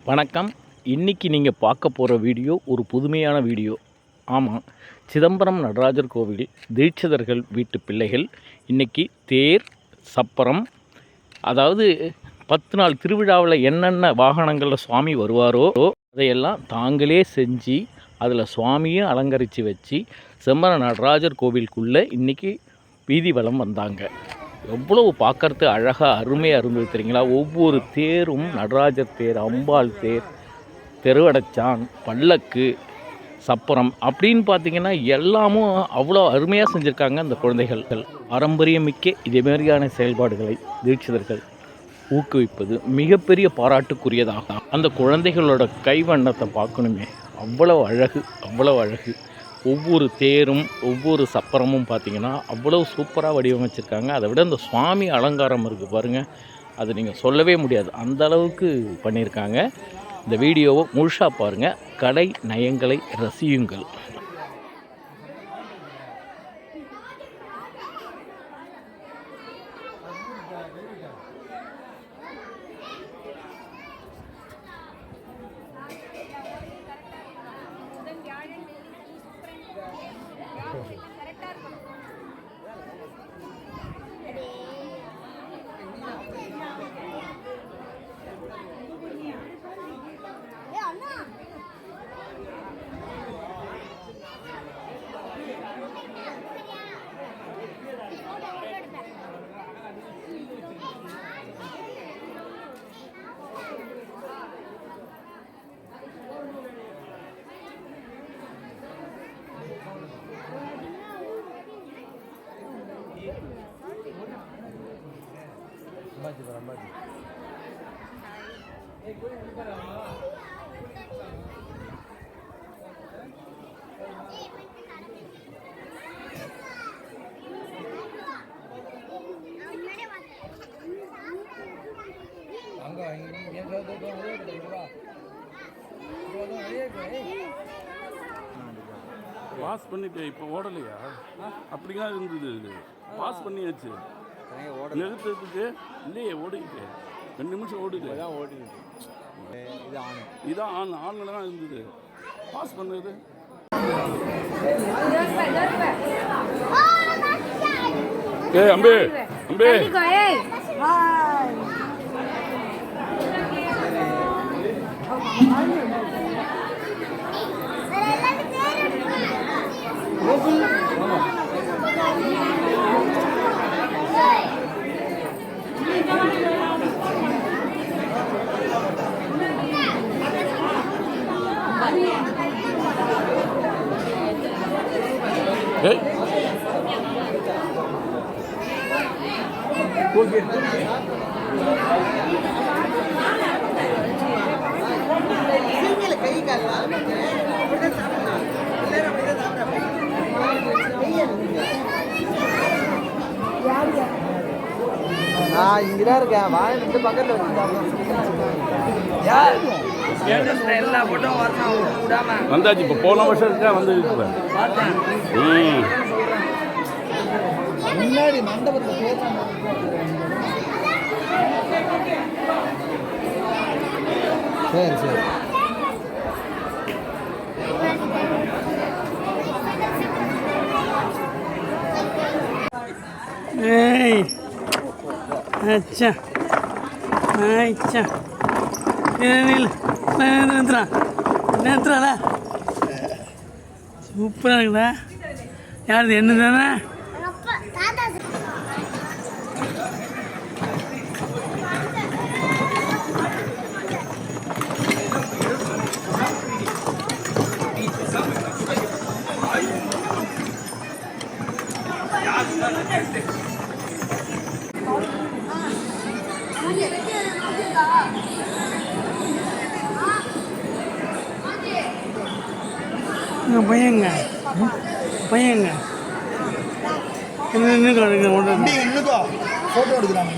வணக்கம். இன்றைக்கி நீங்கள் பார்க்க போகிற வீடியோ ஒரு புதுமையான வீடியோ. ஆமாம், சிதம்பரம் நடராஜர் கோவில் தீட்சிதர்கள் வீட்டு பிள்ளைகள் இன்றைக்கி தேர், சப்பரம், அதாவது 10 நாள் திருவிழாவில் என்னென்ன வாகனங்களில் சுவாமி வருவாரோ அதையெல்லாம் தாங்களே செஞ்சு அதில் சுவாமியும் அலங்கரித்து வச்சு சிதம்பரம் நடராஜர் கோவிலுக்குள்ளே இன்றைக்கி வீதி வலம் வந்தாங்க. எவ்வளவு பார்க்கறது அழகாக அருமையாக இருந்தது தெரியுங்களா? ஒவ்வொரு தேரும் நடராஜர் தேர், அம்பாள் தேர், தெருவடைச்சான், பல்லக்கு, சப்பரம் அப்படின்னு பார்த்திங்கன்னா எல்லாமும் அவ்வளோ அருமையாக செஞ்சுருக்காங்க. அந்த குழந்தைகள் பாரம்பரியமிக்க இதேமாரியான செயல்பாடுகளை தீட்சிதர்கள் ஊக்குவிப்பது மிகப்பெரிய பாராட்டுக்குரியதாக. அந்த குழந்தைகளோட கைவண்ணத்தை பார்க்கணுமே, அவ்வளோ அழகு, அவ்வளோ அழகு. ஒவ்வொரு தேரும் ஒவ்வொரு சப்பரமும் பார்த்திங்கன்னா அவ்வளோ சூப்பராக வடிவமைச்சிருக்காங்க. அதை விட இந்த சுவாமி அலங்காரம் இருக்குது பாருங்கள், அது நீங்கள் சொல்லவே முடியாது, அந்த அளவுக்கு பண்ணியிருக்காங்க. இந்த வீடியோவை முழுசாக பாருங்கள், கலை நயங்களை ரசியுங்கள். பாஸ் பண்ணிட்டு இப்போ ஓடலையா? அப்படிதான் இருந்தது. பாஸ் பண்ணியாச்சு, நிறுத்துறதுக்கு இல்லையே, ஓடிக்கிட்டு 2 நிமிஷம் ஓடுது. இதான் ஆன்ல தான் இருந்தது. பாஸ் பண்ணது அம்பே அம்பே நான் இங்கதான் இருக்கேன். வாங்கிட்டு பக்கத்துல வந்தாச்சு. இப்போ போன வருஷம் வந்து முன்னாடி மண்டபத்தில் சரி சரி. अच्छा अच्छा நேரத்தில் சூப்பராக இருக்குதா? யார் என்ன தானே? பையங்க பையங்க இன்னும் ஃபோட்டோ எடுக்கிறாங்க.